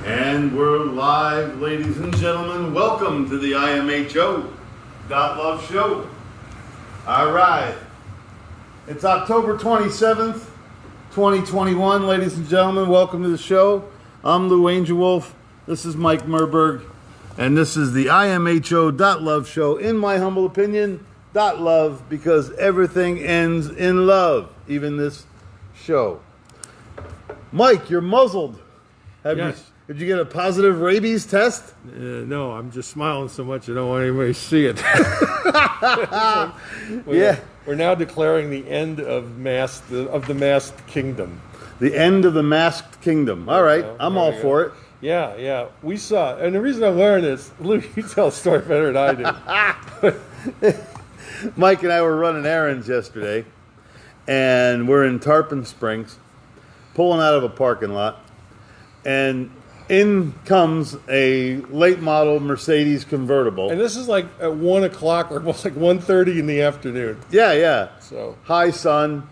And we're live, ladies and gentlemen. Welcome to the imho.love show. All right. It's October 27th, 2021, ladies and gentlemen. Welcome to the show. I'm Lou Angelwolf. This is Mike Murburg. And this is the imho.love show. In my humble opinion, .love, because everything ends in love, even this show. Mike, you're muzzled. Yes. Did you get a positive rabies test? No, I'm just smiling so much I don't want anybody to see it. We're now declaring the end of the masked kingdom. The end of the masked kingdom. All right, I'm all for it. Yeah. We saw, and the reason I'm wearing this, Lou, you tell a story better than I do. Mike and I were running errands yesterday, and we're in Tarpon Springs, pulling out of a parking lot, and in comes a late model Mercedes convertible. And this is like at 1 o'clock or almost like 1:30 in the afternoon. Yeah. So high sun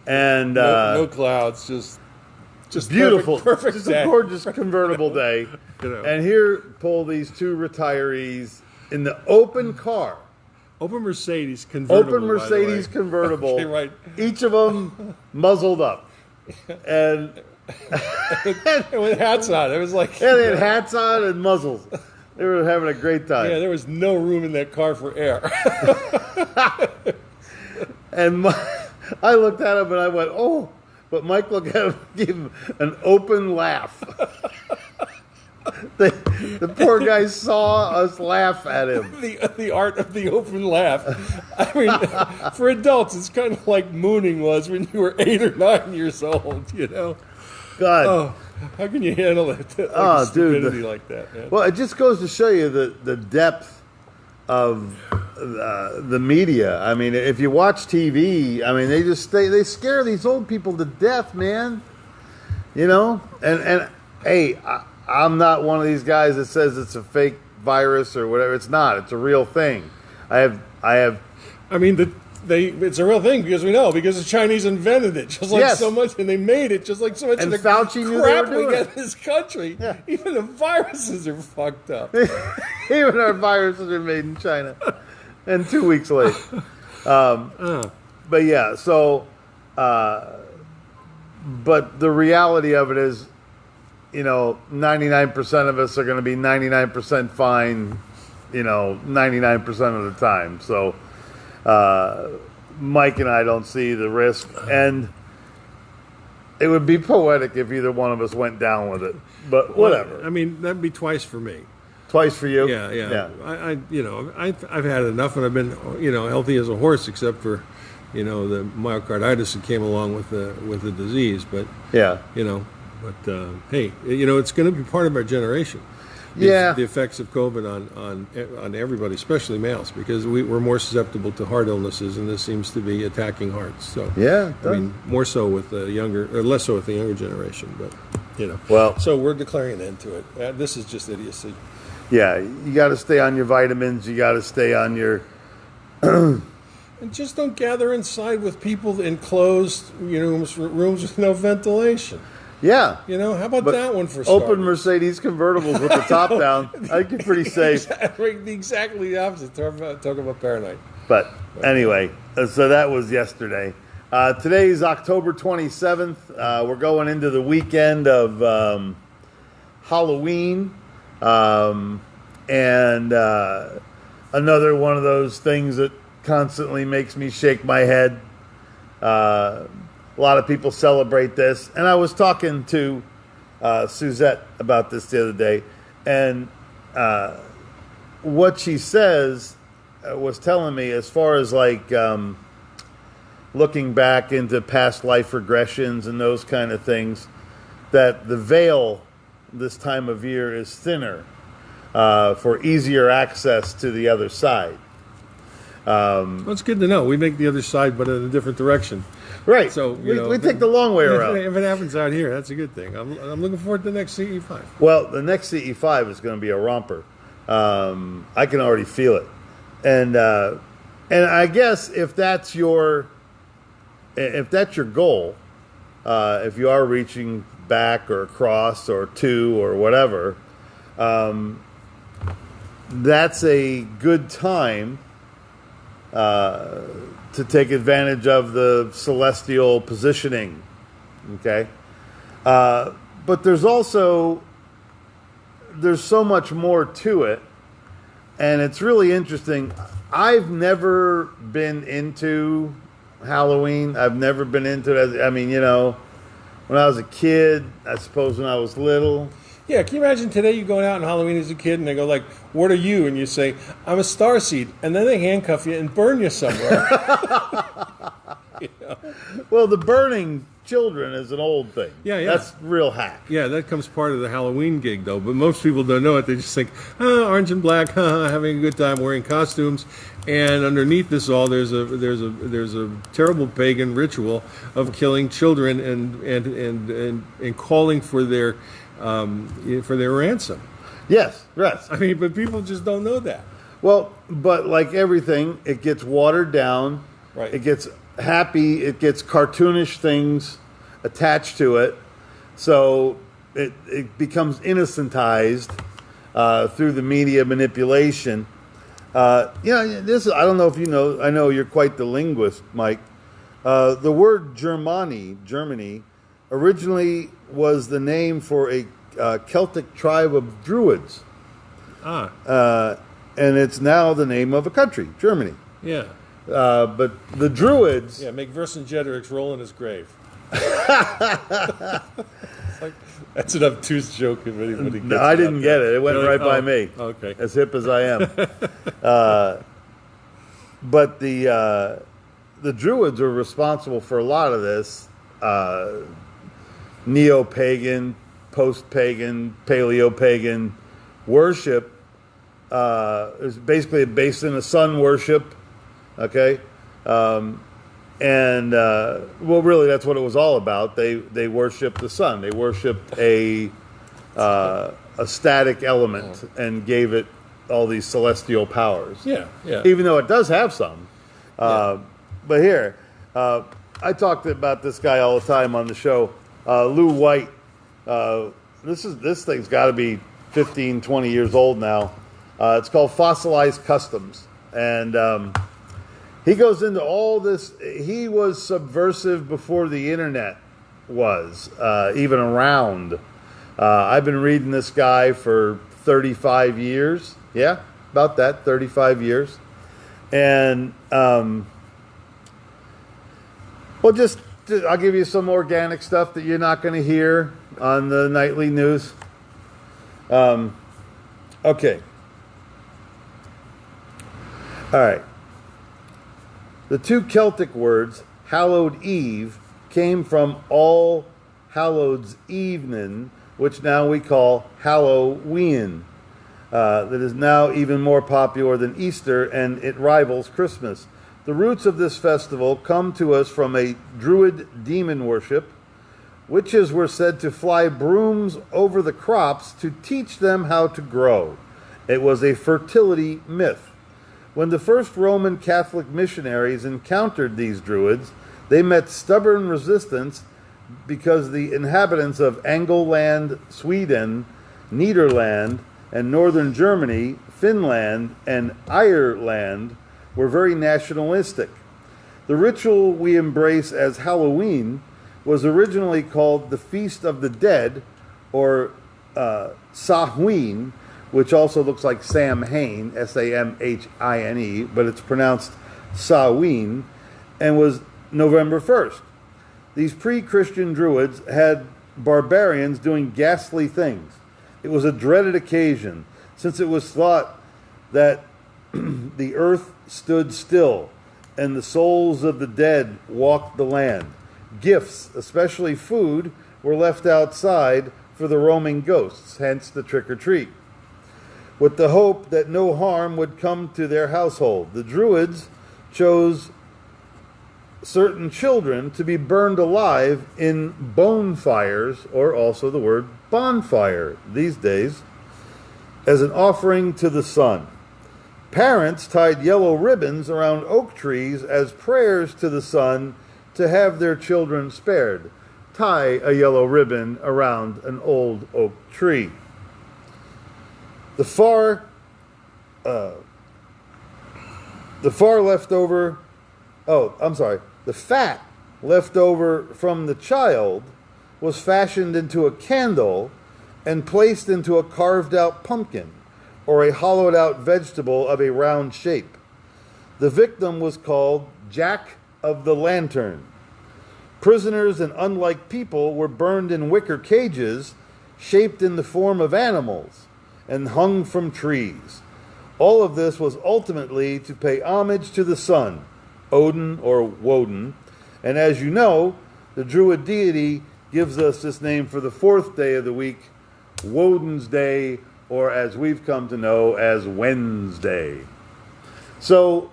and no clouds, just beautiful, perfect just day. a gorgeous convertible day. You know. And here pull these two retirees in the open car. Open Mercedes convertible. Open Mercedes convertible. Okay, right. Each of them muzzled up. And with hats on. It was like... Yeah, they had hats on and muzzles. They were having a great time. Yeah, there was no room in that car for air. And I looked at him and I went, oh. But Mike looked at him and gave him an open laugh. The poor guy saw us laugh at him. The art of the open laugh. I mean, for adults, it's kind of like mooning was when you were 8 or 9 years old, you know? God. Oh, how can you handle it? Dude. Like that, man? Well, it just goes to show you the depth of the media. I mean, if you watch TV, I mean, they scare these old people to death, man. You know? And hey, I'm not one of these guys that says it's a fake virus or whatever. It's not. It's a real thing. I mean, it's a real thing because the Chinese invented it just like so much, and they made it just like so much. And of the Fauci knew crap they were doing we get in this country. Yeah. Even the viruses are fucked up. Even our viruses are made in China, and 2 weeks late. But yeah, so. But the reality of it is, 99% of us are going to be 99% fine, 99% of the time. So Mike and I don't see the risk. And it would be poetic if either one of us went down with it. But whatever. Well, I mean, that'd be twice for me. Twice for you? Yeah. I've had enough, and I've been, healthy as a horse, except for, the myocarditis that came along with the disease. But, But hey, it's going to be part of our generation. The effects of COVID on everybody, especially males, because we're more susceptible to heart illnesses, and this seems to be attacking hearts. So I mean, more so with the younger, or less so with the younger generation. But well, so we're declaring an end to it. This is just idiocy. Yeah, you got to stay on your vitamins. You got to stay on your. And just don't gather inside with people in closed rooms with no ventilation. Yeah. How about that one for starters? Open Mercedes convertibles with the top down. I think you're pretty safe. Exactly the opposite. Talk about paranoid. But anyway, so that was yesterday. Today's October 27th. We're going into the weekend of Halloween. And another one of those things that constantly makes me shake my head. A lot of people celebrate this. And I was talking to Suzette about this the other day. And what she says was telling me, as far as like looking back into past life regressions and those kind of things, that the veil this time of year is thinner for easier access to the other side. Well, it's good to know. We make the other side, but in a different direction. Right. So we take the long way around. If it happens out here, that's a good thing. I'm looking forward to the next CE5. Well, the next CE5 is going to be a romper. I can already feel it, and I guess if that's your goal, if you are reaching back or across or to or whatever, that's a good time to take advantage of the celestial positioning. Okay? But there's so much more to it, and it's really interesting. I've never been into Halloween. I've never been into it. I mean, when I was a kid, I suppose when I was little. Yeah, can you imagine today you going out on Halloween as a kid and they go like, "What are you?" And you say, "I'm a starseed," and then they handcuff you and burn you somewhere. Well, the burning children is an old thing. Yeah. That's real hack. Yeah, that comes part of the Halloween gig, though. But most people don't know it. They just think, orange and black, having a good time wearing costumes. And underneath this all, there's a terrible pagan ritual of killing children and calling for their ransom. Yes. I mean, but people just don't know that. Well, but like everything, it gets watered down. Right. It gets happy. It gets cartoonish things attached to it, so it becomes innocentized through the media manipulation. This I don't know if you know. I know you're quite the linguist, Mike. The word Germany, originally was the name for a Celtic tribe of Druids. And it's now the name of a country, Germany. Yeah. But the Druids... Yeah, make Vercingetorix roll in his grave. That's an obtuse joke if anybody gets I didn't get it. It went right by me. Okay. As hip as I am. But the Druids were responsible for a lot of this neo-pagan, post-pagan, paleo-pagan worship. It's basically based in a sun worship. Okay, really, that's what it was all about. They worshipped the sun. They worshipped a static element and gave it all these celestial powers. Yeah. Even though it does have some. But here, I talked about this guy all the time on the show, Lou White. This thing's got to be 15, 20 years old now. It's called Fossilized Customs, and he goes into all this. He was subversive before the internet was even around. I've been reading this guy for 35 years. Yeah, about that, 35 years. And, I'll give you some organic stuff that you're not going to hear on the nightly news. Okay. All right. The two Celtic words, hallowed eve, came from All Hallows Evening, which now we call Halloween. That is now even more popular than Easter, and it rivals Christmas. The roots of this festival come to us from a Druid demon worship. Witches were said to fly brooms over the crops to teach them how to grow. It was a fertility myth. When the first Roman Catholic missionaries encountered these Druids, they met stubborn resistance because the inhabitants of Angelwolf, Sweden, Nederland, and northern Germany, Finland, and Ireland were very nationalistic. The ritual we embrace as Halloween was originally called the Feast of the Dead, or Samhain, which also looks like Sam Hain, Samhine, but it's pronounced Samhain, and was November 1st. These pre-Christian Druids had barbarians doing ghastly things. It was a dreaded occasion, since it was thought that the earth stood still, and the souls of the dead walked the land. Gifts, especially food, were left outside for the roaming ghosts, hence the trick-or-treat, with the hope that no harm would come to their household. The Druids chose certain children to be burned alive in bonfires, or also the word bonfire these days, as an offering to the sun. Parents tied yellow ribbons around oak trees as prayers to the sun to have their children spared. tie a yellow ribbon around an old oak tree. The far leftover, the fat left over from the child was fashioned into a candle and placed into a carved out pumpkin or a hollowed out vegetable of a round shape. The victim was called Jack of the Lantern. Prisoners and unlike people were burned in wicker cages shaped in the form of animals and hung from trees. All of this was ultimately to pay homage to the sun, Odin or Woden, and as you know, the Druid deity gives us this name for the fourth day of the week, Woden's Day, or as we've come to know as Wednesday. So,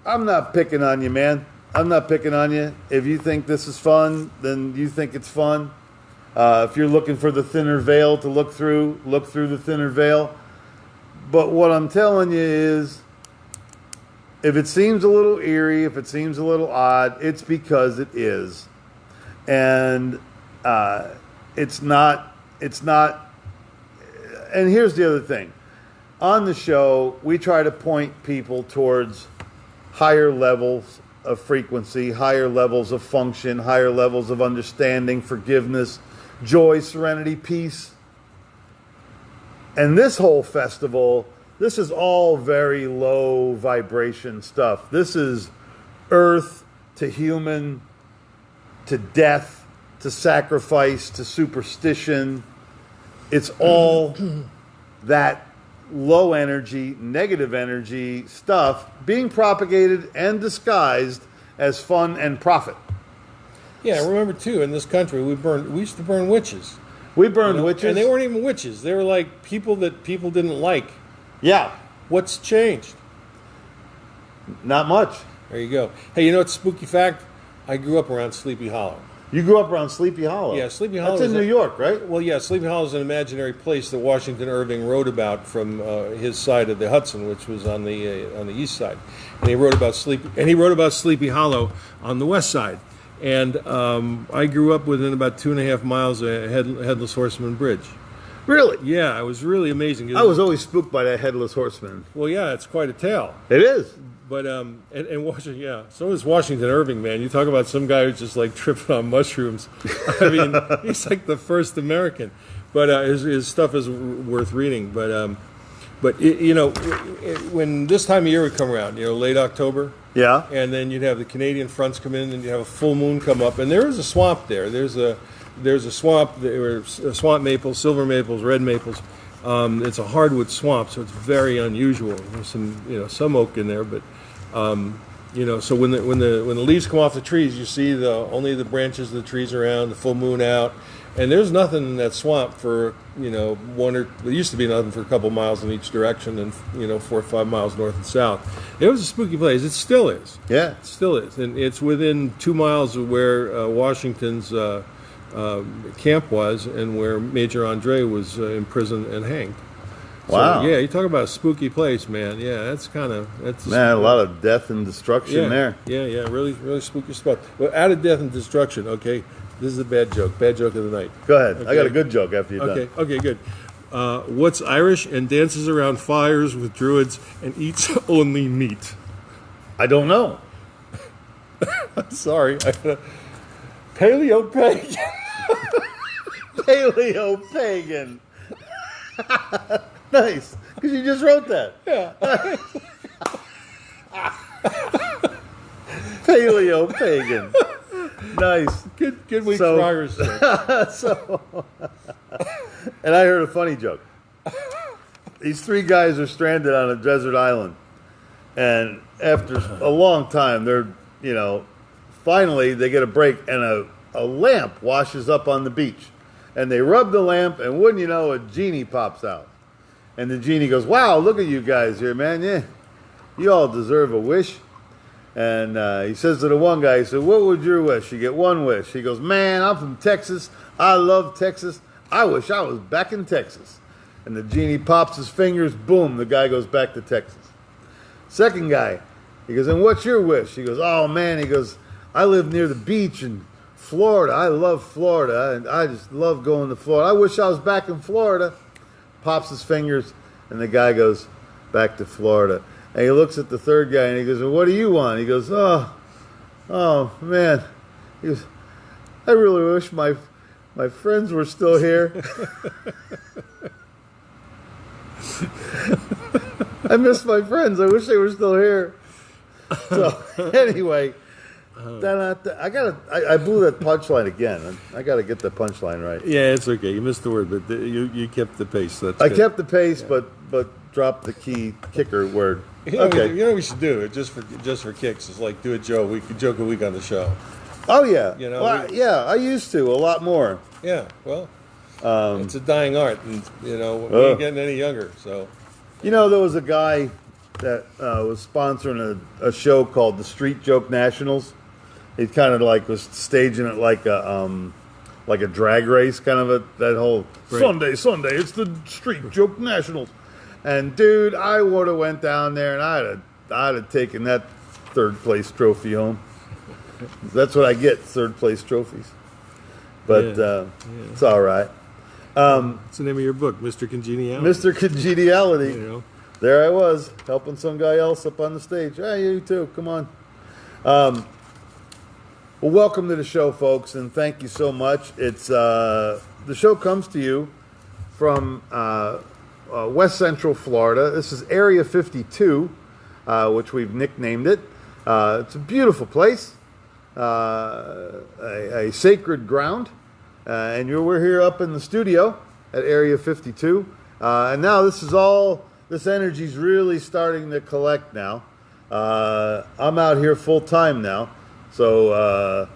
I'm not picking on you, man. I'm not picking on you. If you think this is fun, then you think it's fun. If you're looking for the thinner veil to look through the thinner veil. But what I'm telling you is, if it seems a little eerie, if it seems a little odd, it's because it is. And it's not, and here's the other thing. On the show, we try to point people towards higher levels of frequency, higher levels of function, higher levels of understanding, forgiveness, joy, serenity, peace. And this whole festival, this is all very low vibration stuff. This is earth to human, to death, to sacrifice, to superstition. It's all that low energy, negative energy stuff being propagated and disguised as fun and profit. Yeah, remember too, in this country, we used to burn witches. We burned witches. And they weren't even witches. They were like people that people didn't like. Yeah. What's changed? Not much. There you go. Hey, you know what's a spooky fact? I grew up around Sleepy Hollow. You grew up around Sleepy Hollow? Yeah, Sleepy Hollow. That's in New York, right? Well, yeah, Sleepy Hollow is an imaginary place that Washington Irving wrote about from his side of the Hudson, which was on the east side. And he wrote about Sleepy Hollow on the west side. And I grew up within about 2.5 miles of Headless Horseman Bridge. Really? Yeah, it was really amazing. I was always spooked by that Headless Horseman. Well, yeah, it's quite a tale. It is. But and Washington, yeah. So is Washington Irving, man. You talk about some guy who's just like tripping on mushrooms. I mean, he's like the first American. But his stuff is worth reading. But when this time of year would come around, late October. Yeah. And then you'd have the Canadian fronts come in, and you'd have a full moon come up, and there is a swamp there. There's a swamp. There were swamp maples, silver maples, red maples. It's a hardwood swamp, so it's very unusual. There's some oak in there, but so when the leaves come off the trees, you see only the branches of the trees around, the full moon out, and there's nothing in that swamp for there used to be nothing for a couple miles in each direction, and 4 or 5 miles north and south. It was a spooky place. It still is. Yeah, it still is, and it's within 2 miles of where Washington's camp was, and where Major Andre was imprisoned and hanged. Wow. So, yeah, you talk about a spooky place, man. Yeah, that's a lot of death and destruction there. Yeah, really, really spooky spot. Well, out of death and destruction. Okay, this is a bad joke. Bad joke of the night. Go ahead. Okay. I got a good joke after you're done. Okay, good. What's Irish and dances around fires with druids and eats only meat? I don't know. I'm sorry. Paleo-pagan. Paleo-pagan. Nice, because you just wrote that. Yeah. Paleo-pagan. Nice. Good week for Irish. And I heard a funny joke. These 3 guys are stranded on a desert island, and after a long time, they're finally they get a break, and a lamp washes up on the beach, and they rub the lamp, and wouldn't you know, a genie pops out. And the genie goes, "Wow, look at you guys here, man. Yeah, you all deserve a wish." And he says to the one guy, he said, "What would your wish?" You get 1 wish. He goes, "Man, I'm from Texas. I love Texas. I wish I was back in Texas." And the genie pops his fingers. Boom, the guy goes back to Texas. Second guy, he goes, "And what's your wish?" He goes, "Oh, man," he goes, "I live near the beach in Florida. I love Florida, and I just love going to Florida. I wish I was back in Florida. Pops his fingers, and the guy goes, back to Florida. And he looks at the third guy, and he goes, well, what do you want? He goes, oh, man. He goes, I really wish my friends were still here. I miss my friends. I wish they were still here. So, anyway... I blew that punchline again. I got to get the punchline right. Yeah, it's okay. You missed the word, but you kept the pace. That's I good. kept the pace, yeah. but dropped the key kicker word. Okay. You know what we should do? Just for kicks. It's like do a joke. We could joke a week on the show. Oh yeah. You know. Yeah, I used to a lot more. Yeah. Well, it's a dying art, and we ain't getting any younger. So. There was a guy that was sponsoring a show called the Street Joke Nationals. He kind of was staging it like a drag race, kind of that whole right. Sunday, it's the Street Joke Nationals. And dude, I would have went down there and I'd have taken that third place trophy home. That's what I get, third place trophies. But it's all right. What's the name of your book, Mr. Congeniality? Mr. Congeniality. There I was, helping some guy else up on the stage. Hey, you too, come on. Well, welcome to the show, folks, and thank you so much. It's the show comes to you from West Central Florida. This is Area 52, which we've nicknamed it. It's a beautiful place, a sacred ground, and we're here up in the studio at Area 52. And now this energy's really starting to collect now. I'm out here full time now. So,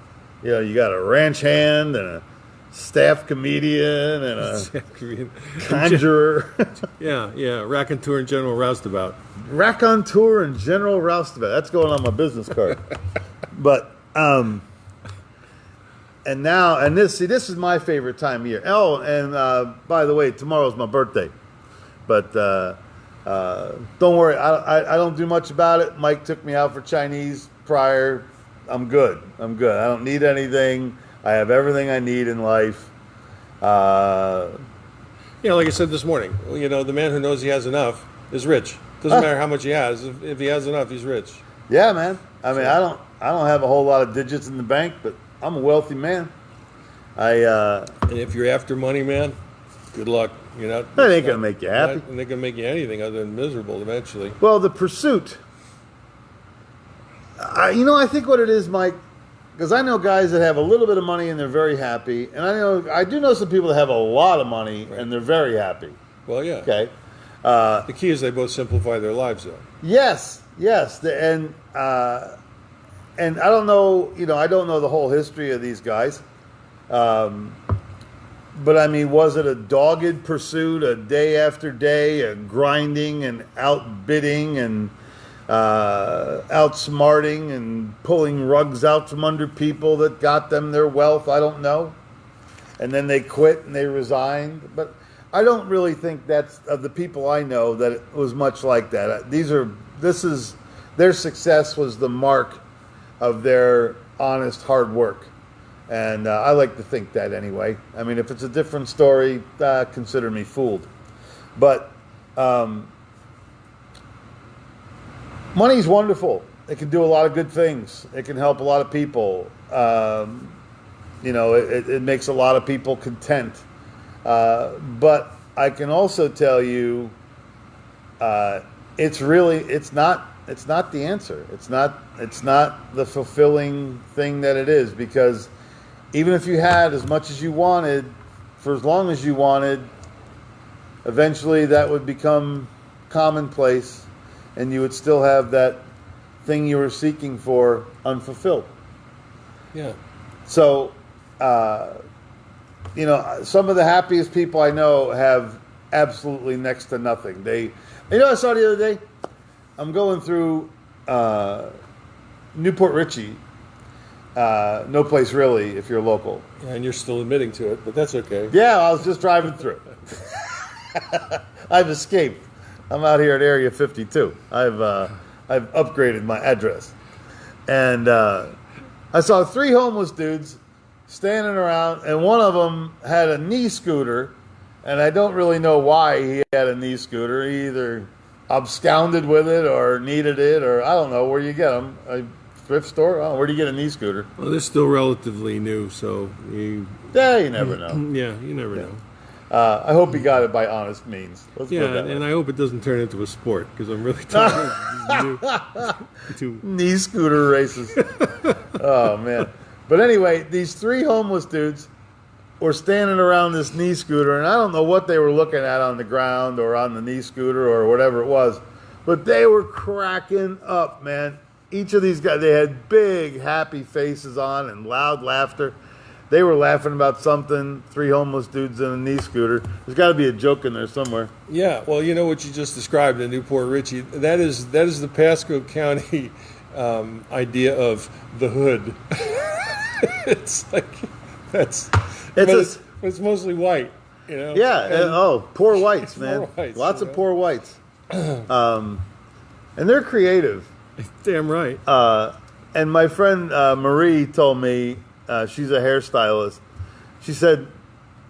you got a ranch hand and a staff comedian and a conjurer. yeah, raconteur and general roustabout. Raconteur and general roustabout. That's going on my business card. But, and this is my favorite time of year. Oh, and by the way, tomorrow's my birthday. But don't worry, I don't do much about it. Mike took me out for Chinese prior. I'm good. I don't need anything. I have everything I need in life. Like I said this morning, the man who knows he has enough is rich. Doesn't matter how much he has. If he has enough, he's rich. Yeah, man. I mean, I don't have a whole lot of digits in the bank, but I'm a wealthy man. And if you're after money, man, good luck. That ain't gonna make you happy. It ain't gonna make you anything other than miserable eventually. Well, the pursuit. I think what it is, Mike, because I know guys that have a little bit of money and they're very happy, and I do know some people that have a lot of money and they're very happy. Well, yeah. Okay. The key is they both simplify their lives, though. Yes, and I don't know, I don't know the whole history of these guys, but I mean, was it a dogged pursuit, a day after day, a grinding and outbidding and outsmarting and pulling rugs out from under people that got them their wealth? I don't know. And then they quit and they resigned. But I don't really think that's, of the people I know, that it was much like that. Their success was the mark of their honest hard work. And I like to think that anyway. I mean, if it's a different story, consider me fooled. But money's wonderful. It can do a lot of good things. It can help a lot of people. It makes a lot of people content. But I can also tell you, it's not the answer. It's not the fulfilling thing that it is, because even if you had as much as you wanted for as long as you wanted, eventually that would become commonplace, and you would still have that thing you were seeking for unfulfilled. Yeah. So, some of the happiest people I know have absolutely next to nothing. I saw the other day, I'm going through Newport Richie, no place really if you're local. Yeah, and you're still admitting to it, but that's okay. Yeah, I was just driving through. I've escaped. I'm out here at Area 52. I've upgraded my address. And I saw 3 homeless dudes standing around, and one of them had a knee scooter, and I don't really know why he had a knee scooter. He either absconded with it or needed it, or I don't know where you get them. A thrift store? Oh, where do you get a knee scooter? Well, they're still relatively new, so you never know. Yeah, you never know. I hope he got it by honest means. And I hope it doesn't turn into a sport, because I'm really tired of these knee scooter races. Oh, man. But anyway, these three homeless dudes were standing around this knee scooter, and I don't know what they were looking at on the ground or on the knee scooter or whatever it was, but they were cracking up, man. Each of these guys, they had big, happy faces on and loud laughter. They were laughing about something, three homeless dudes in a knee scooter. There's got to be a joke in there somewhere. Yeah, well, you know what you just described in Newport Richie? That is the Pasco County idea of the hood. It's like, it's mostly white, you know? Yeah, poor whites, man. Poor whites, Lots of poor whites. And they're creative. Damn right. And my friend Marie told me, she's a hairstylist. She said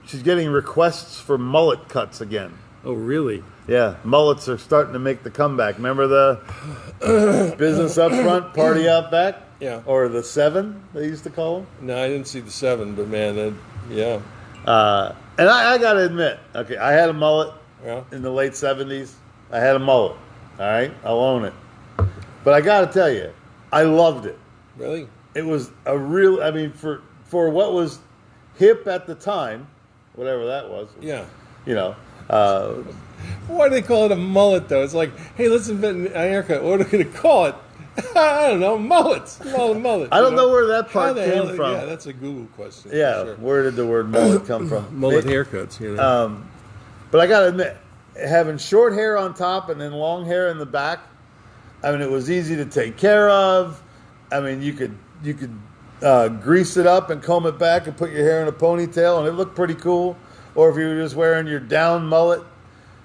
she's getting requests for mullet cuts again. Oh, really? Yeah, mullets are starting to make the comeback. Remember the business up front, party out back? Yeah. Or the 7, they used to call them? No, I didn't see the 7, but man, yeah. And I got to admit, okay, I had a mullet in the late 70s. I had a mullet, all right? I'll own it. But I got to tell you, I loved it. Really? It was a real, I mean, for what was hip at the time, whatever that was. Yeah. You know. Why do they call it a mullet, though? It's like, hey, let's invent a haircut. What are we going to call it? I don't know. Mullets. Mullet. I don't know where that part came from. Yeah, that's a Google question. Yeah, sure. Where did the word mullet come from? Mullet haircuts, you know. But I got to admit, having short hair on top and then long hair in the back, I mean, it was easy to take care of. I mean, you could grease it up and comb it back and put your hair in a ponytail, and it looked pretty cool. Or if you were just wearing your down mullet.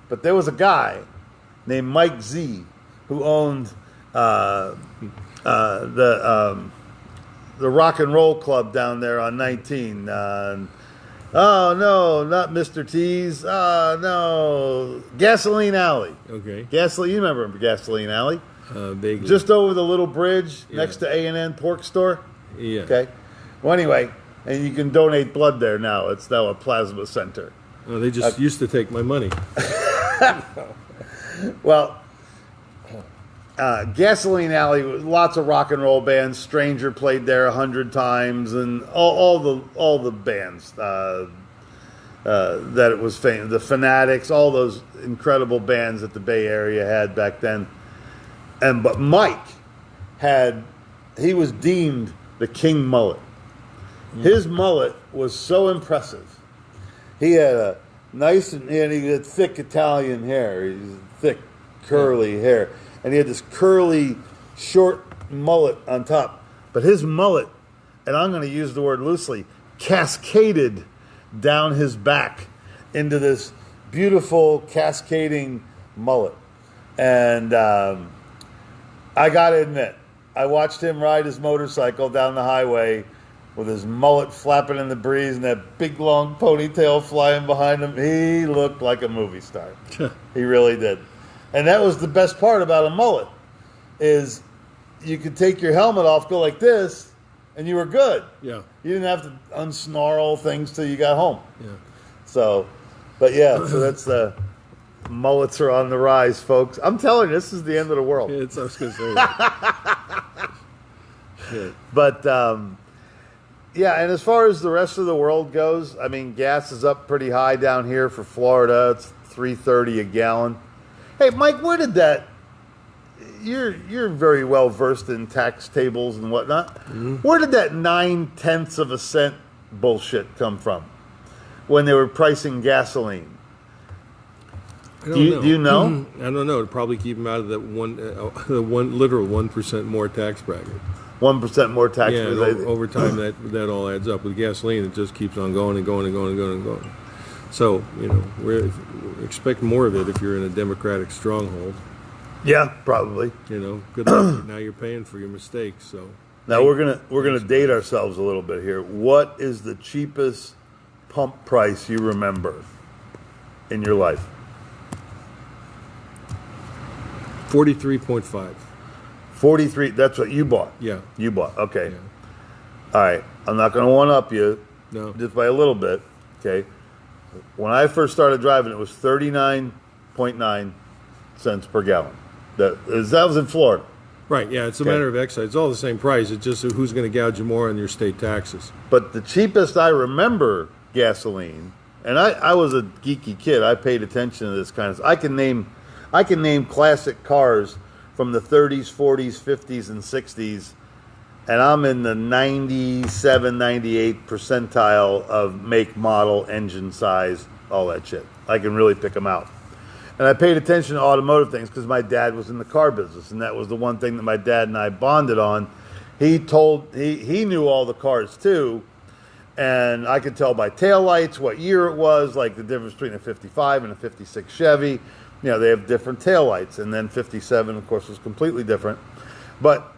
But there was a guy named Mike Z who owned the Rock and Roll Club down there on 19. Oh, no, not Mr. T's. No, Gasoline Alley. Okay. You remember Gasoline Alley? Vaguely. Just over the little bridge next to A&N Pork Store? Yeah. Okay. Well, anyway, and you can donate blood there now. It's now a plasma center. Oh, they just used to take my money. Well, Gasoline Alley, lots of rock and roll bands. Stranger played there 100 times, and all the bands that it was famous. The Fanatics, all those incredible bands that the Bay Area had back then. But Mike he was deemed the king mullet. His mullet was so impressive. He had a nice and he had thick Italian hair. He had thick, curly hair. And he had this curly, short mullet on top. But his mullet, and I'm going to use the word loosely, cascaded down his back into this beautiful cascading mullet. And I got to admit, I watched him ride his motorcycle down the highway with his mullet flapping in the breeze and that big long ponytail flying behind him. He looked like a movie star. He really did. And that was the best part about a mullet, is you could take your helmet off, go like this, and you were good. Yeah. You didn't have to unsnarl things till you got home. Yeah. So that's the mullets are on the rise, folks. I'm telling you, this is the end of the world. I was going to say that. Shit. But, yeah, and as far as the rest of the world goes, I mean, gas is up pretty high down here for Florida. It's $3.30 a gallon. Hey, Mike, where did that... You're very well versed in tax tables and whatnot. Mm-hmm. Where did that 9/10 of a cent bullshit come from when they were pricing gasoline? Do you know? I don't know. To probably keep them out of that one literal 1% more tax bracket. 1% more tax. Yeah, over time that all adds up. With gasoline, it just keeps on going and going and going and going and going. So we expect more of it if you're in a Democratic stronghold. Yeah, probably. Good luck. Now you're paying for your mistakes. So. Now we're gonna date ourselves a little bit here. What is the cheapest pump price you remember in your life? 43.5. 43. That's what you bought. Yeah. You bought. Okay. Yeah. All right. I'm not gonna one up you. No. Just by a little bit. Okay. When I first started driving, it was 39.9 cents per gallon. That was in Florida. Right, yeah, it's a matter of excise. It's all the same price. It's just who's going to gouge you more on your state taxes. But the cheapest I remember gasoline, and I was a geeky kid. I paid attention to this kind of. I can name classic cars from the 30s, 40s, 50s, and 60s, and I'm in the 97, 98 percentile of make, model, engine size, all that shit. I can really pick them out. And I paid attention to automotive things because my dad was in the car business, and that was the one thing that my dad and I bonded on. He knew all the cars too, and I could tell by taillights what year it was, like the difference between a 55 and a 56 Chevy. You know, they have different taillights, and then 57, of course, was completely different. But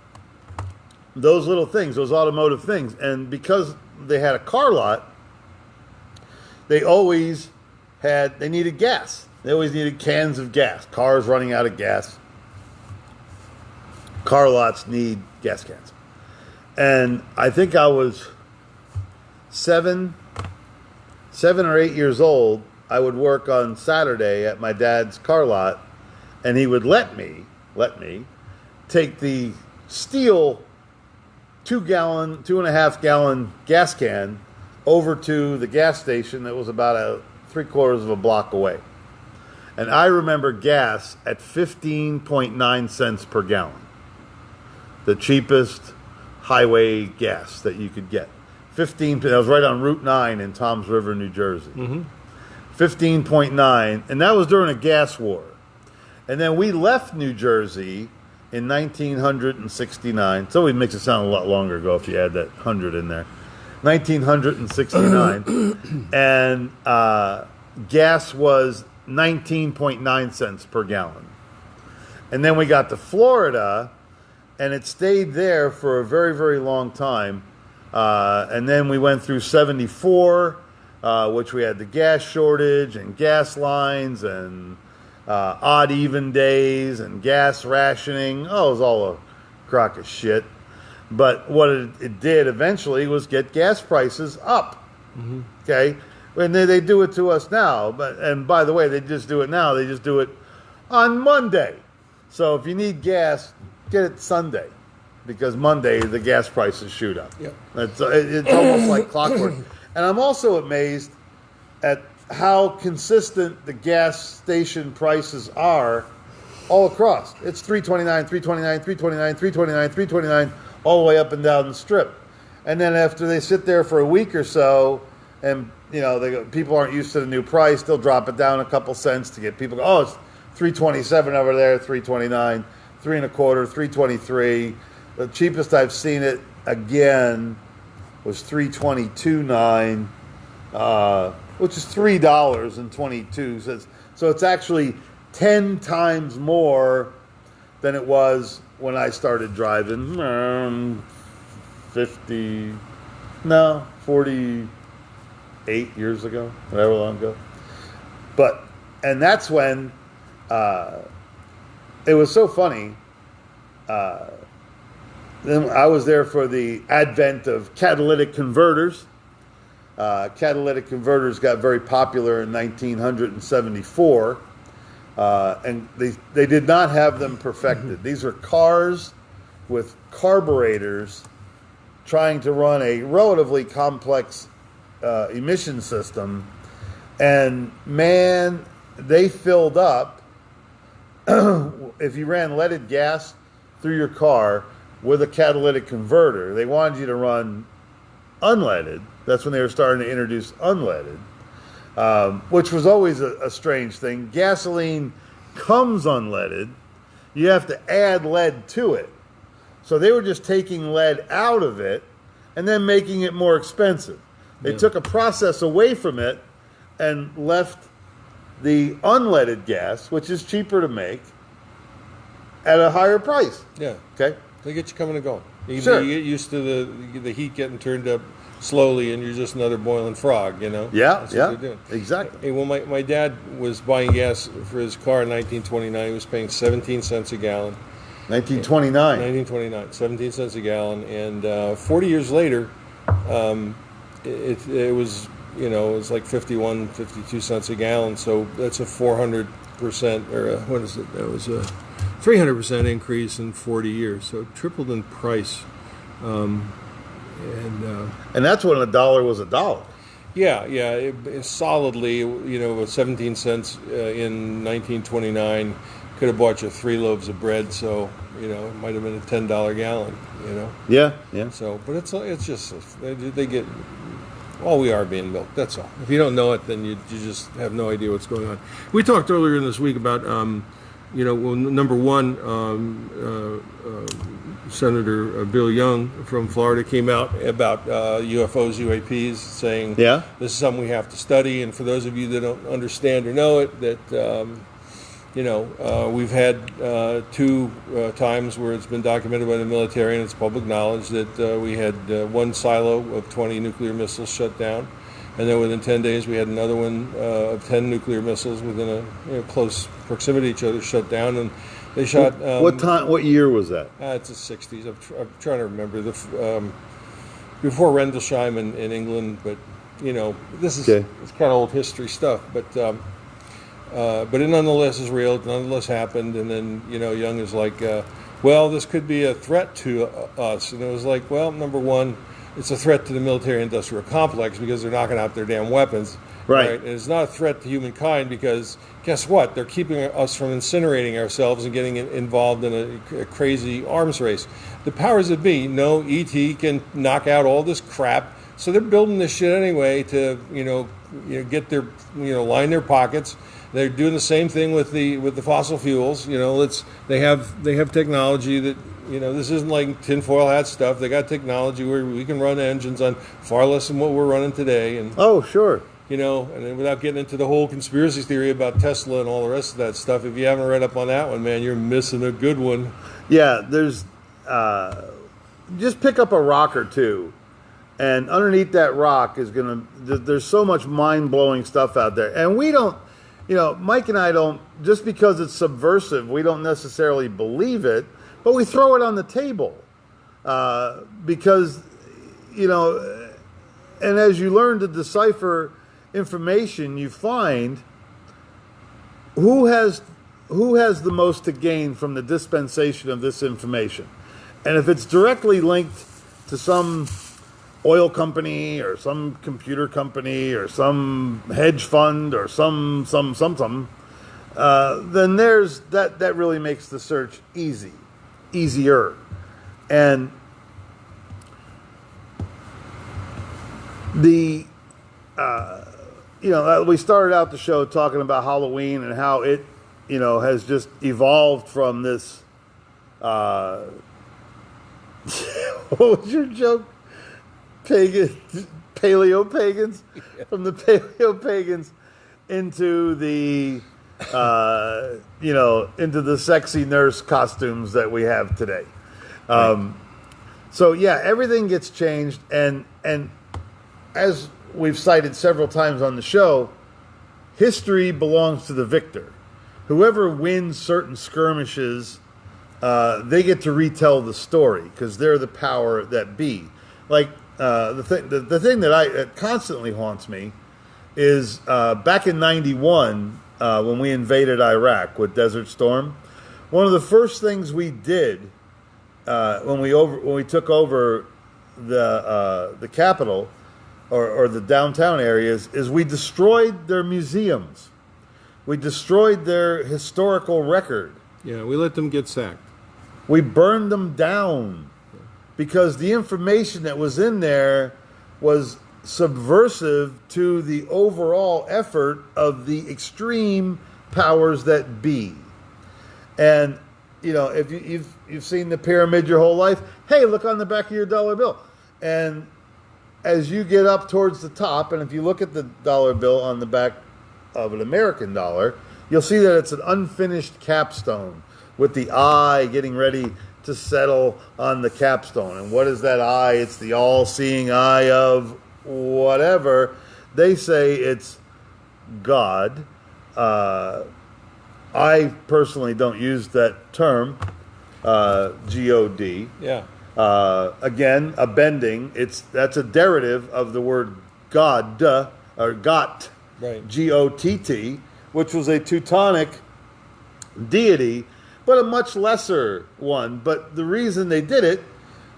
those little things, those automotive things, and because they had a car lot, they needed gas. They always needed cans of gas. Cars running out of gas. Car lots need gas cans. And I think I was 7 or 8 years old. I would work on Saturday at my dad's car lot, and he would let me take the steel 2.5 gallon gas can over to the gas station that was about 3/4 of a block away. And I remember gas at 15.9 cents per gallon. The cheapest highway gas that you could get. That was right on Route 9 in Toms River, New Jersey. Mm-hmm. 15.9, and that was during a gas war. And then we left New Jersey in 1969. So it makes it sound a lot longer ago if you add that 100 in there. 1969. And gas was 19.9 cents per gallon. And then we got to Florida, and it stayed there for a very, very long time. And then we went through 74, which we had the gas shortage and gas lines and odd even days and gas rationing. Oh, it was all a crock of shit. But what it did eventually was get gas prices up. Mm-hmm. Okay? And they do it to us now. And by the way, they just do it now. They just do it on Monday. So if you need gas, get it Sunday. Because Monday, the gas prices shoot up. Yep. It's almost like clockwork. And I'm also amazed at how consistent the gas station prices are all across. It's $3.29, $3.29, $3.29, $3.29, $3.29, all the way up and down the strip. And then after they sit there for a week or so, and people aren't used to the new price, they'll drop it down a couple cents to get people to go, oh, it's $3.27 over there, $3.29, $3.25, $3.23. The cheapest I've seen it again was $3.22.9, which is $3.22. So it's actually 10 times more than it was when I started driving 48 years ago, whatever long ago. And that's when it was so funny. Then I was there for the advent of catalytic converters. Catalytic converters got very popular in 1974, and they did not have them perfected. These are cars with carburetors trying to run a relatively complex emission system, and man, they filled up. If you ran leaded gas through your car with a catalytic converter, they wanted you to run unleaded. That's when they were starting to introduce unleaded, which was always a strange thing. Gasoline comes unleaded. You have to add lead to it. So they were just taking lead out of it and then making it more expensive. They took a process away from it and left the unleaded gas, which is cheaper to make, at a higher price. Yeah. Okay? They get you coming and going. You get used to the heat getting turned up slowly, and you're just another boiling frog, you know? Yeah, That's what they're doing. exactly. Hey, well, my dad was buying gas for his car in 1929. He was paying 17 cents a gallon. 1929. 1929, 17 cents a gallon. And 40 years later, it was, you know, it was like 51, 52 cents a gallon. So that's a 400%, or what is it? That was a 300% increase in 40 years. So it tripled in price. And that's when a dollar was a dollar. Yeah, it solidly, you know, 17 cents in 1929 could have bought you 3 loaves of bread. So, you know, it might have been a $10 gallon, you know. Yeah. So, but it's just, they get, all we are being milked, that's all. If you don't know it, then you just have no idea what's going on. We talked earlier in this week about, you know, well, number one, Senator Bill Young from Florida came out about UFOs, UAPs, saying this is something we have to study. And for those of you that don't understand or know it, that you know, we've had 2 times where it's been documented by the military, and it's public knowledge that we had one silo of 20 nuclear missiles shut down, and then within 10 days we had another one of 10 nuclear missiles within a close proximity to each other shut down. And they shot. What year was that? It's the 60s. I'm trying to remember before Rendlesham in England, but you know, this is it's kind of old history stuff. But it nonetheless is real. It nonetheless happened. And then, you know, Young is like, well, this could be a threat to us. And it was like, well, number one, it's a threat to the military-industrial complex because they're knocking out their damn weapons. Right. And it's not a threat to humankind because guess what? They're keeping us from incinerating ourselves and getting involved in a crazy arms race. The powers that be know ET can knock out all this crap, so they're building this shit anyway to get their line their pockets. They're doing the same thing with the fossil fuels. You know, they have technology that, you know, this isn't like tinfoil hat stuff. They got technology where we can run engines on far less than what we're running today. And oh, sure. You know, and then without getting into the whole conspiracy theory about Tesla and all the rest of that stuff, if you haven't read up on that one, man, you're missing a good one. Yeah, there's just pick up a rock or two, and underneath that rock is there's so much mind-blowing stuff out there. And we don't, you know, Mike and I don't, just because it's subversive, we don't necessarily believe it, but we throw it on the table because, you know, and as you learn to decipher information, you find who has the most to gain from the dispensation of this information. And if it's directly linked to some oil company or some computer company or some hedge fund or some then there's that really makes the search easier. And the you know, we started out the show talking about Halloween and how it, you know, has just evolved from this. What was your joke? Paleo pagans, from the paleo pagans into the, you know, into the sexy nurse costumes that we have today. So yeah, everything gets changed, and as we've cited several times on the show, history belongs to the victor. Whoever wins certain skirmishes, they get to retell the story because they're the power that be. Like the thing that constantly haunts me is back in '91 when we invaded Iraq with Desert Storm. One of the first things we did when we took over the capital or the downtown areas is we destroyed their museums. We destroyed their historical record. Yeah, we let them get sacked. We burned them down because the information that was in there was subversive to the overall effort of the extreme powers that be. And, you know, if you've seen the pyramid your whole life, hey, look on the back of your dollar bill. And as you get up towards the top, and if you look at the dollar bill on the back of an American dollar, you'll see that it's an unfinished capstone with the eye getting ready to settle on the capstone. And what is that eye? It's the all-seeing eye of whatever. They say it's God. I personally don't use that term, G-O-D. Yeah. Again, a bending. That's a derivative of the word God, or Got, Right. G-O-T-T, which was a Teutonic deity, but a much lesser one. But the reason they did it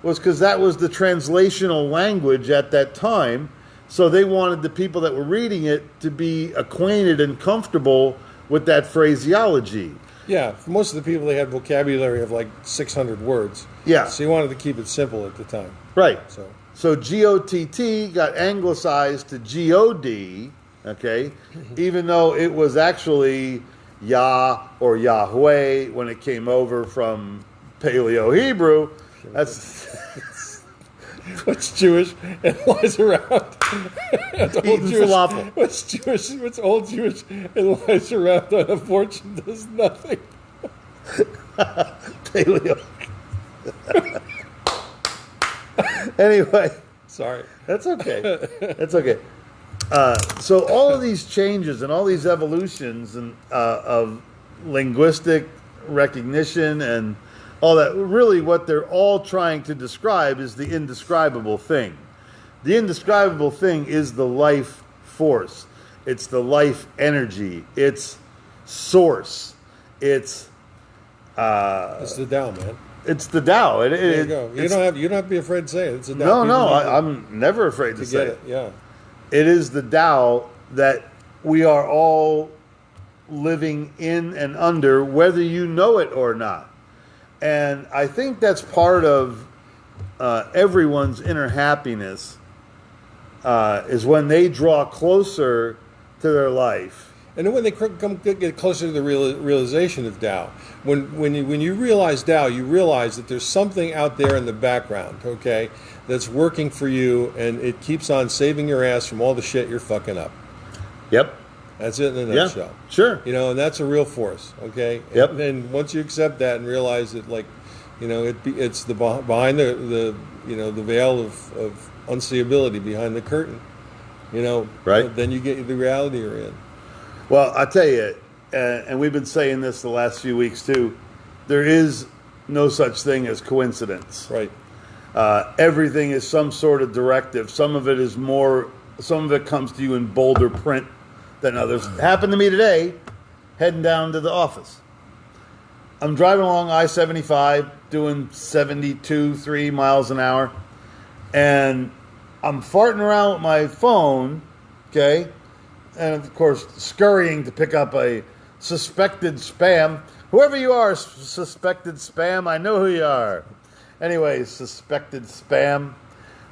was because that was the translational language at that time. So they wanted the people that were reading it to be acquainted and comfortable with that phraseology. Yeah, for most of the people, they had vocabulary of like 600 words. Yeah. So you wanted to keep it simple at the time. Right. So G-O-T-T got anglicized to G-O-D, okay, even though it was actually Yah or Yahweh when it came over from Paleo-Hebrew. That's what's Jewish and lies around. eating falafel. What's Jewish? What's old Jewish and lies around on a fortune does nothing. Paleo. Anyway. Sorry. That's okay. That's okay. So all of these changes and all these evolutions and of linguistic recognition and all that, really what they're all trying to describe is the indescribable thing. The indescribable thing is the life force. It's the life energy. It's source. It's the Tao, man. It's the Tao. There you go. You don't have to be afraid to say it. It's the Tao. No, I'm never afraid to say it. Yeah. It is the Tao that we are all living in and under, whether you know it or not. And I think that's part of everyone's inner happiness is when they draw closer to their life. And then when they get closer to the realization of Tao, when you realize Tao, you realize that there's something out there in the background, okay, that's working for you, and it keeps on saving your ass from all the shit you're fucking up. Yep. That's it in a nutshell. Yeah, sure. You know, and that's a real force, okay? Yep. And then once you accept that and realize that, like, you know, it's the behind the veil of unseeability, behind the curtain, you know, right? Then you get the reality you're in. Well, I tell you, and we've been saying this the last few weeks too, there is no such thing as coincidence. Right. Everything is some sort of directive. Some of it comes to you in bolder print than others. It happened to me today, heading down to the office. I'm driving along I-75, doing 3 miles an hour, and I'm farting around with my phone, okay, and of course scurrying to pick up a suspected spam. Whoever you are, suspected spam, I know who you are. Anyway, suspected spam.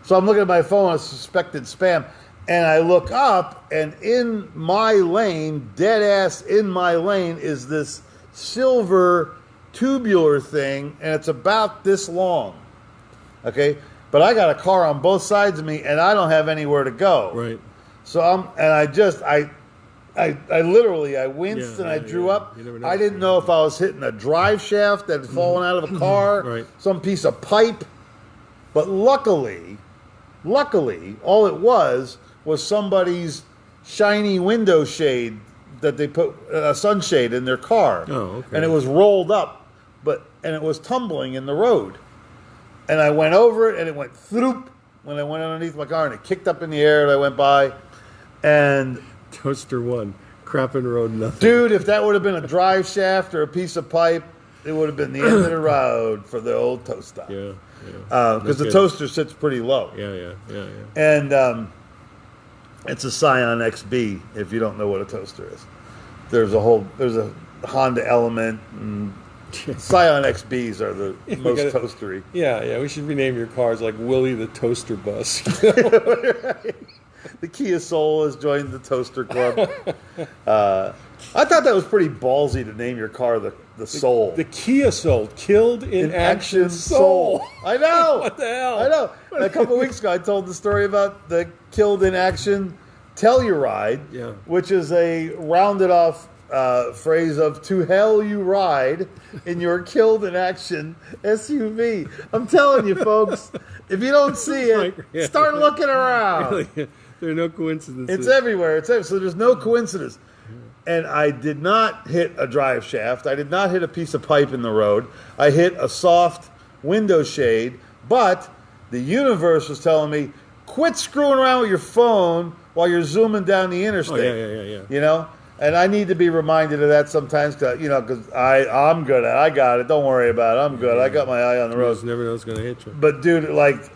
So I'm looking at my phone, a suspected spam, and I look up, and in my lane, dead ass in my lane, is this silver tubular thing, and it's about this long. Okay? But I got a car on both sides of me, and I don't have anywhere to go. Right. So I literally winced and I drew up. I didn't know if I was hitting a drive shaft that had fallen out of a car, right. Some piece of pipe. But luckily, all it was somebody's shiny window shade that they put a sunshade in their car. Oh, okay. And it was rolled up, and it was tumbling in the road. And I went over it, and it went throop when I went underneath my car, and it kicked up in the air, and I went by. And Toaster one, Crappin Road, nothing. Dude, if that would have been a drive shaft or a piece of pipe, it would have been the end of the road for the old toaster. Yeah. Because the toaster sits pretty low. Yeah. And it's a Scion XB, if you don't know what a toaster is. There's a Honda Element, and Scion XBs are the most toastery. Yeah, we should rename your cars like Willie the Toaster Bus. Right. The Kia Soul has joined the Toaster Club. I thought that was pretty ballsy to name your car the Soul. The Kia Soul, Killed in Action Soul. I know. What the hell? I know. A couple of weeks ago, I told the story about the Killed in Action Telluride, which is a rounded off phrase of "to hell you ride" in your killed in action SUV. I'm telling you, folks, if you don't see it, start looking around. There are no coincidences. It's everywhere. So there's no coincidence. And I did not hit a drive shaft. I did not hit a piece of pipe in the road. I hit a soft window shade. But the universe was telling me, quit screwing around with your phone while you're zooming down the interstate. Oh, yeah. You know? And I need to be reminded of that sometimes, because I'm good at it. I got it. Don't worry about it. I'm good. I got my eye on the road. You never know what's going to hit you. But, dude, the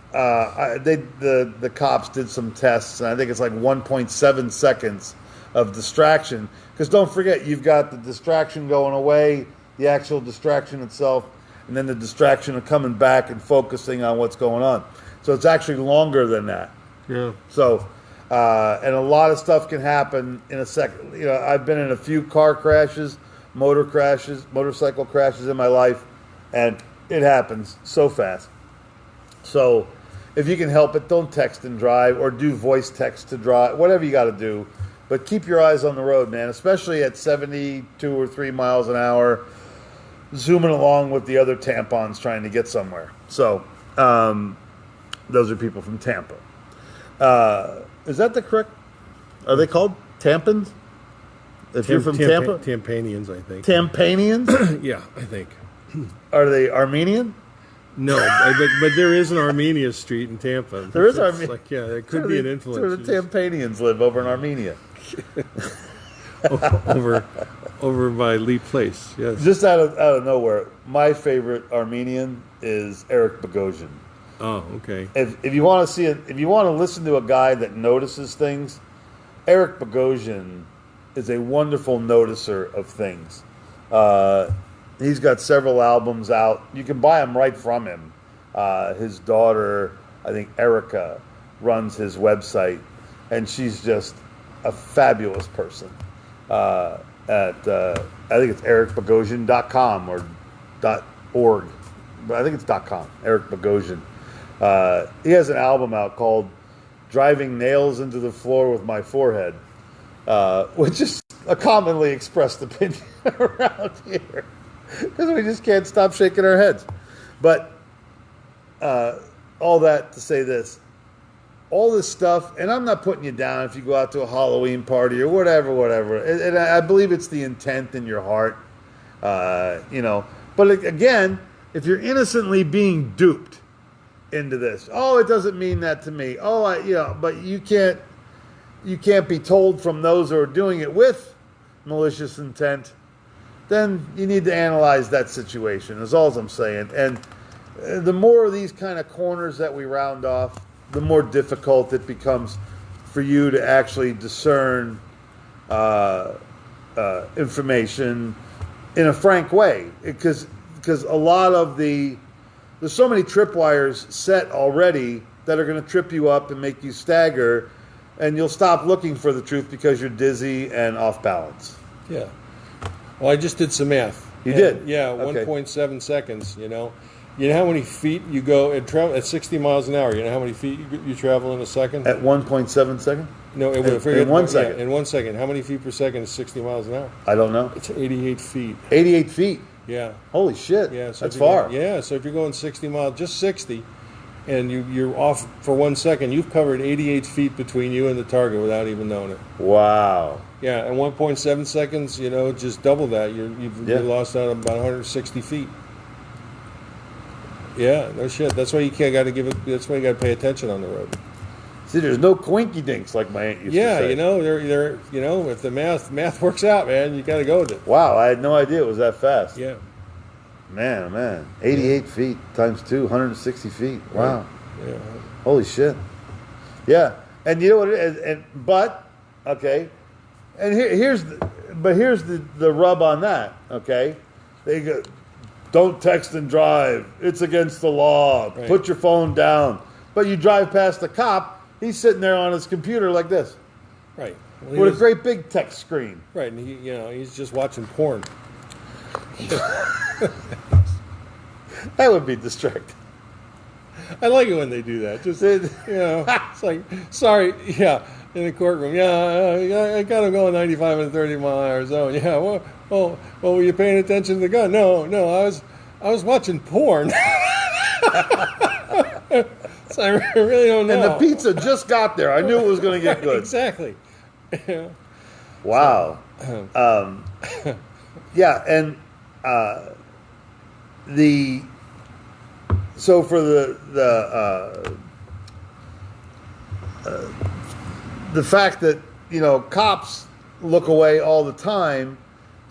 cops did some tests, and I think it's like 1.7 seconds of distraction. Because don't forget, you've got the distraction going away, the actual distraction itself, and then the distraction of coming back and focusing on what's going on. So it's actually longer than that. Yeah. So... and a lot of stuff can happen in a second. You know, I've been in a few car crashes, motorcycle crashes in my life, and it happens so fast. So if you can help it, don't text and drive, or do voice text to drive, whatever you got to do. But keep your eyes on the road, man, especially at 72 or 3 miles an hour, zooming along with the other tampons trying to get somewhere. So those are people from Tampa. Is that the correct? Are they called tampons? If you're from Tampa? Tampanians, I think. Tampanians? Yeah, I think. Are they Armenian? No, but there is an Armenia street in Tampa. There is Armenia. Like, yeah, there could be an influence. Where the Tampanians live, over in Armenia. over by Lee Place, yes. Just out of nowhere, my favorite Armenian is Eric Bogosian. Oh, okay. If you want to see it, if you want to listen to a guy that notices things, Eric Bogosian is a wonderful noticer of things. He's got several albums out. You can buy them right from him. His daughter, I think Erica, runs his website, and she's just a fabulous person. I think it's ericbogosian.com or .org, but I think it's .com. Eric Bogosian. He has an album out called "Driving Nails into the Floor with My Forehead," which is a commonly expressed opinion around here, because we just can't stop shaking our heads. But all that to say this, all this stuff, and I'm not putting you down if you go out to a Halloween party or whatever. And I believe it's the intent in your heart, But again, if you're innocently being duped into this, it doesn't mean that to me. But you can't be told from those who are doing it with malicious intent. Then you need to analyze that situation, is all I'm saying. And the more of these kind of corners that we round off, the more difficult it becomes for you to actually discern information in a frank way. Because a lot of there's so many tripwires set already that are going to trip you up and make you stagger, and you'll stop looking for the truth because you're dizzy and off balance. Yeah. Well, I just did some math. You did? Yeah, Okay. 1.7 seconds, You know how many feet you go at 60 miles an hour? You know how many feet you travel in a second? At 1.7 seconds? No, in 1 second. Yeah, in 1 second. How many feet per second is 60 miles an hour? I don't know. It's 88 feet. 88 feet? Yeah. Holy shit. Yeah, so that's far. So if you're going 60 miles, just 60, and you're off for 1 second, you've covered 88 feet between you and the target without even knowing it. Wow. Yeah, and 1.7 seconds, just double that. You've lost out about 160 feet. Yeah, no shit. That's why you that's why you got to pay attention on the road. See, there's no coinky dinks like my aunt used to say. They're if the math works out, man, you got to go with it. Wow, I had no idea it was that fast. Yeah. Man, oh man. 88 feet times 2, 160 feet. Wow. Yeah. Holy shit. Yeah. And you know what it is? Okay. And here's the rub on that, okay? They go, don't text and drive. It's against the law. Right. Put your phone down. But you drive past the cop, he's sitting there on his computer like this. Right. With a great big text screen. Right, and he's just watching porn. That would be distracting. I like it when they do that. Just it's like, sorry, yeah, in the courtroom. Yeah, I got to go 95 in a 30-mile-an-hour zone. Yeah, well, were you paying attention to the gun? No, I was watching porn. So I really don't know. And the pizza just got there. I knew it was going to get good. Exactly. Wow. Yeah, and so for the fact that cops look away all the time,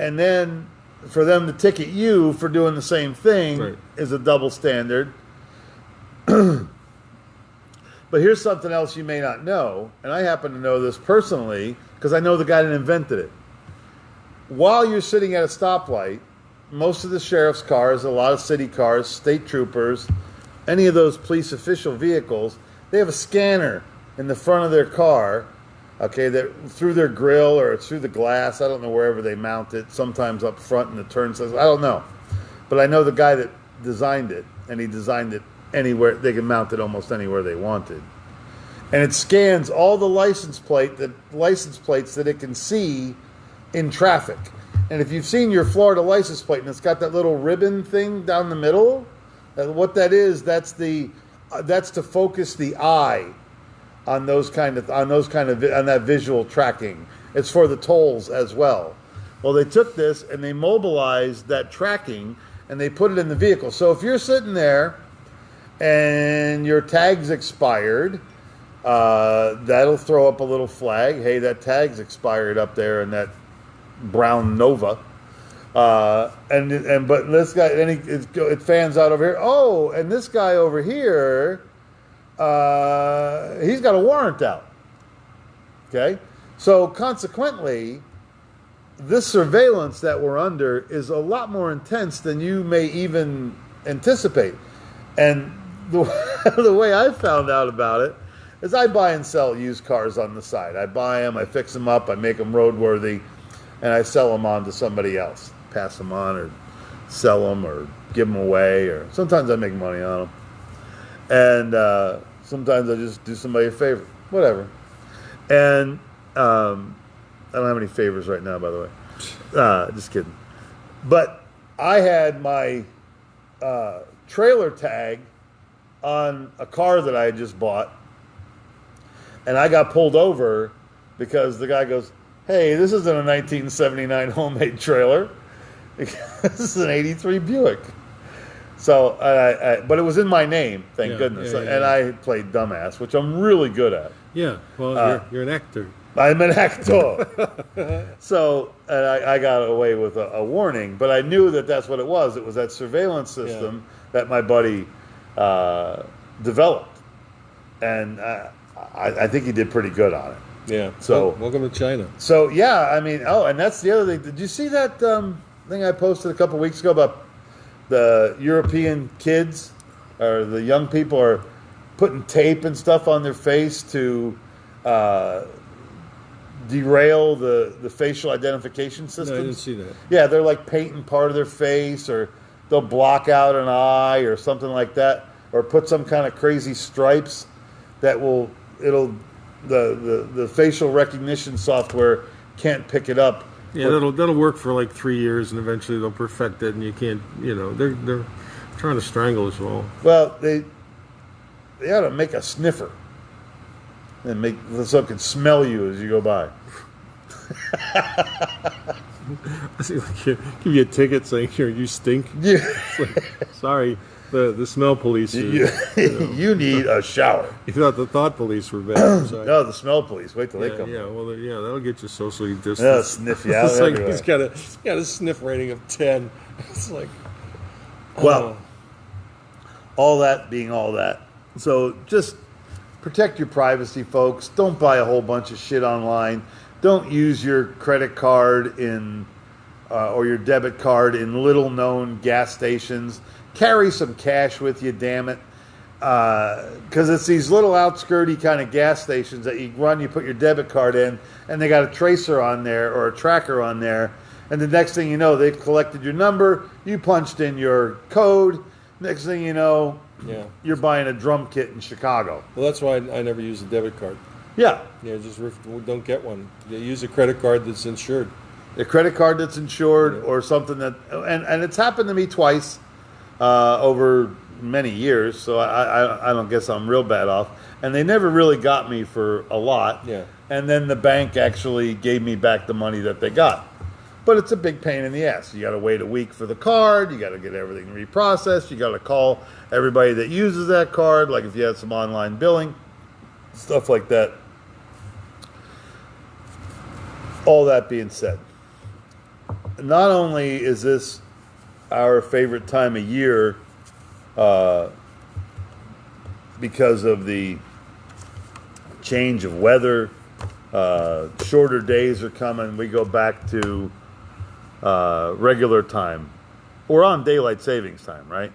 and then for them to ticket you for doing the same thing right. is a double standard. But here's something else you may not know, and I happen to know this personally because I know the guy that invented it. While you're sitting at a stoplight, most of the sheriff's cars, a lot of city cars, state troopers, any of those police official vehicles, they have a scanner in the front of their car, okay, that through their grill or through the glass, I don't know wherever they mount it, sometimes up front in the turn signals, I don't know. But I know the guy that designed it, and he designed it anywhere, they can mount it almost anywhere they wanted. And it scans all the license plates that it can see in traffic. And if you've seen your Florida license plate and it's got that little ribbon thing down the middle, what that is, that's to focus the eye on that visual tracking. It's for the tolls as well. Well, they took this and they mobilized that tracking and they put it in the vehicle. So if you're sitting there and your tag's expired, that'll throw up a little flag. Hey, that tag's expired up there in that brown Nova. But this guy, it fans out over here. Oh, and this guy over here, he's got a warrant out. Okay? So consequently, this surveillance that we're under is a lot more intense than you may even anticipate. And the way I found out about it is I buy and sell used cars on the side. I buy them, I fix them up, I make them roadworthy, and I sell them on to somebody else. Pass them on or sell them or give them away, or sometimes I make money on them. And sometimes I just do somebody a favor. Whatever. And I don't have any favors right now, by the way. Just kidding. But I had my trailer tag on a car that I had just bought, and I got pulled over because the guy goes, "Hey, this isn't a 1979 homemade trailer. This is an 83 Buick." So, but it was in my name, thank goodness. And I played dumbass, which I'm really good at. Yeah, well, you're an actor. I'm an actor. So, and I got away with a warning, but I knew that that's what it was. It was that surveillance system that my buddy developed. And I think he did pretty good on it. Yeah. So welcome to China. So, yeah, I mean, and that's the other thing. Did you see that thing I posted a couple weeks ago about the European kids or the young people are putting tape and stuff on their face to derail the facial identification system? No, I didn't see that. Yeah, they're like painting part of their face, or they'll block out an eye or something like that, or put some kind of crazy stripes that the facial recognition software can't pick it up. Yeah, that'll work for like 3 years, and eventually they'll perfect it, and you can't. They're trying to strangle us all. Well, they ought to make a sniffer and so it can smell you as you go by. Give you a ticket saying you stink. Yeah. Sorry, the smell police. You need a shower. You thought the thought police were bad. No, the smell police. Wait till they come. Yeah, well, that'll get you socially distanced. They'll sniff you out. It's like he's got a sniff rating of 10. It's like, well, all that being all that. So just protect your privacy, folks. Don't buy a whole bunch of shit online. Don't use your credit card or your debit card in little-known gas stations. Carry some cash with you, damn it. Because it's these little outskirty kind of gas stations that you run, you put your debit card in, and they got a tracer on there or a tracker on there. And the next thing you know, they've collected your number, you punched in your code. Next thing you know, you're buying a drum kit in Chicago. Well, that's why I never use a debit card. Yeah. Yeah, just don't get one. Use a credit card that's insured. A credit card that's insured or something that, and it's happened to me twice over many years, so I don't guess I'm real bad off. And they never really got me for a lot. Yeah. And then the bank actually gave me back the money that they got. But it's a big pain in the ass. You got to wait a week for the card. You got to get everything reprocessed. You got to call everybody that uses that card, like if you have some online billing, stuff like that. All that being said, not only is this our favorite time of year because of the change of weather, shorter days are coming. We go back to regular time. We're on daylight savings time, right?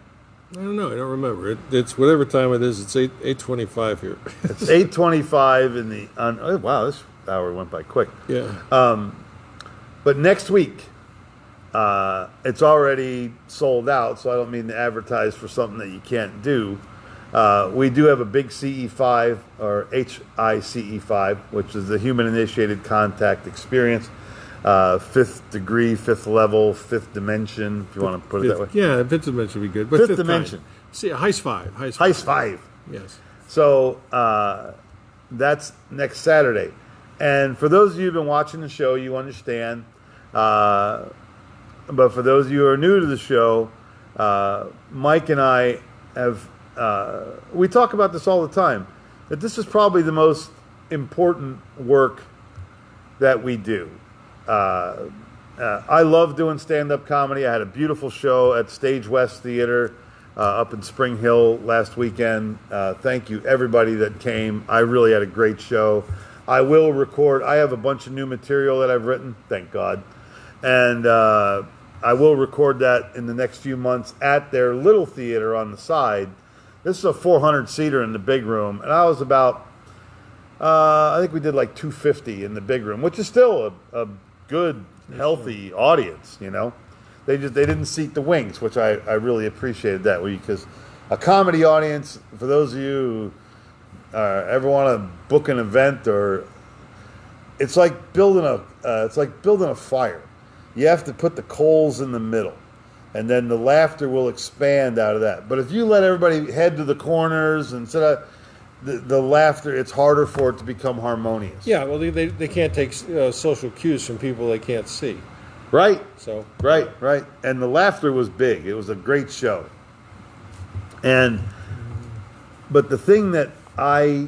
I don't know. I don't remember. It's whatever time it is. It's 8:25 here. It's 8:25 in the. Oh, wow, this hour went by quick. Yeah. But next week, it's already sold out. So I don't mean to advertise for something that you can't do. We do have a big CE5 or HICE5, which is the Human Initiated Contact Experience. Fifth degree, fifth level, fifth dimension, if you want to put it that way. Yeah, fifth dimension would be good. But Fifth dimension. Kind. See, HICE 5. HICE 5. Yes. So that's next Saturday. And for those of you who've been watching the show, you understand. But for those of you who are new to the show, Mike and I have, we talk about this all the time, that this is probably the most important work that we do. I love doing stand-up comedy. I had a beautiful show at Stage West Theater up in Spring Hill last weekend. Thank you, everybody that came. I really had a great show. I will record. I have a bunch of new material that I've written, thank God. And I will record that in the next few months at their little theater on the side. This is a 400-seater in the big room. And I was about, I think we did like 250 in the big room, which is still a good, healthy audience, you know. They didn't seat the wings, which I really appreciated that week, because a comedy audience, for those of you who ever want to book an event, or it's like building a fire. You have to put the coals in the middle, and then the laughter will expand out of that. But if you let everybody head to the corners instead of the laughter, it's harder for it to become harmonious. Yeah, well, they can't take social cues from people they can't see. Right. So right. And the laughter was big. It was a great show. But the thing that I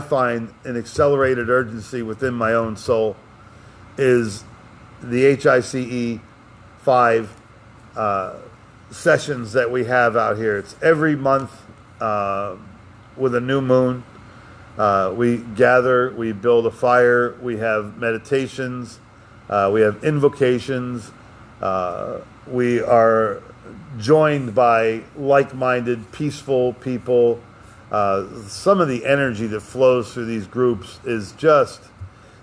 find an accelerated urgency within my own soul is the HICE 5 sessions that we have out here. It's every month. With a new moon, we gather, we build a fire, we have meditations, we have invocations, we are joined by like-minded, peaceful people. Some of the energy that flows through these groups is just,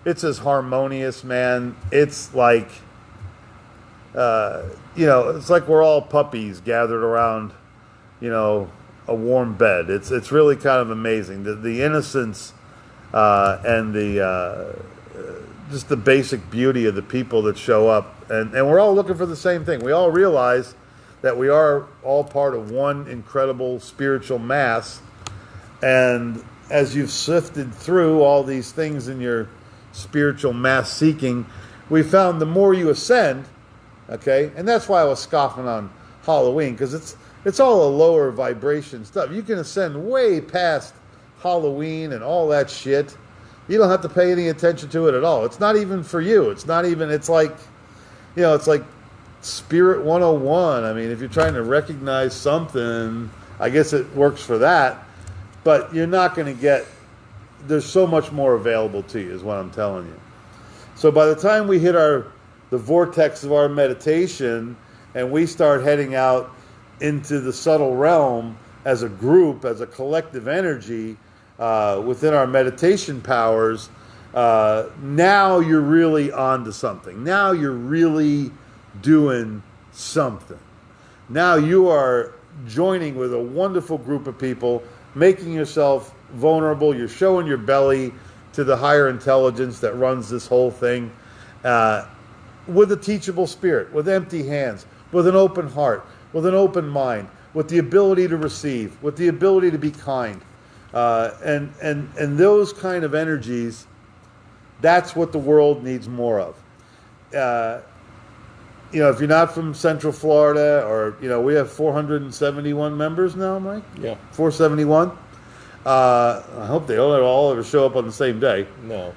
it's as harmonious, man. It's like, it's like we're all puppies gathered around, a warm bed. It's really kind of amazing. The innocence and the just the basic beauty of the people that show up. And we're all looking for the same thing. We all realize that we are all part of one incredible spiritual mass. And as you've sifted through all these things in your spiritual mass seeking, we found the more you ascend, okay, and that's why I was scoffing on Halloween, because it's all a lower vibration stuff. You can ascend way past Halloween and all that shit. You don't have to pay any attention to it at all. It's not even for you. It's like Spirit 101. I mean, if you're trying to recognize something, I guess it works for that. But you're not going to get, there's so much more available to you is what I'm telling you. So by the time we hit the vortex of our meditation and we start heading out into the subtle realm as a group, as a collective energy within our meditation powers, now you're really onto something. Now you're really doing something. Now you are joining with a wonderful group of people, making yourself vulnerable. You're showing your belly to the higher intelligence that runs this whole thing, with a teachable spirit, with empty hands, with an open heart, with an open mind, with the ability to receive, with the ability to be kind, and those kind of energies. That's what the world needs more of. If you're not from Central Florida, or we have 471 members now, Mike. Yeah, 471. I hope they all ever show up on the same day. No.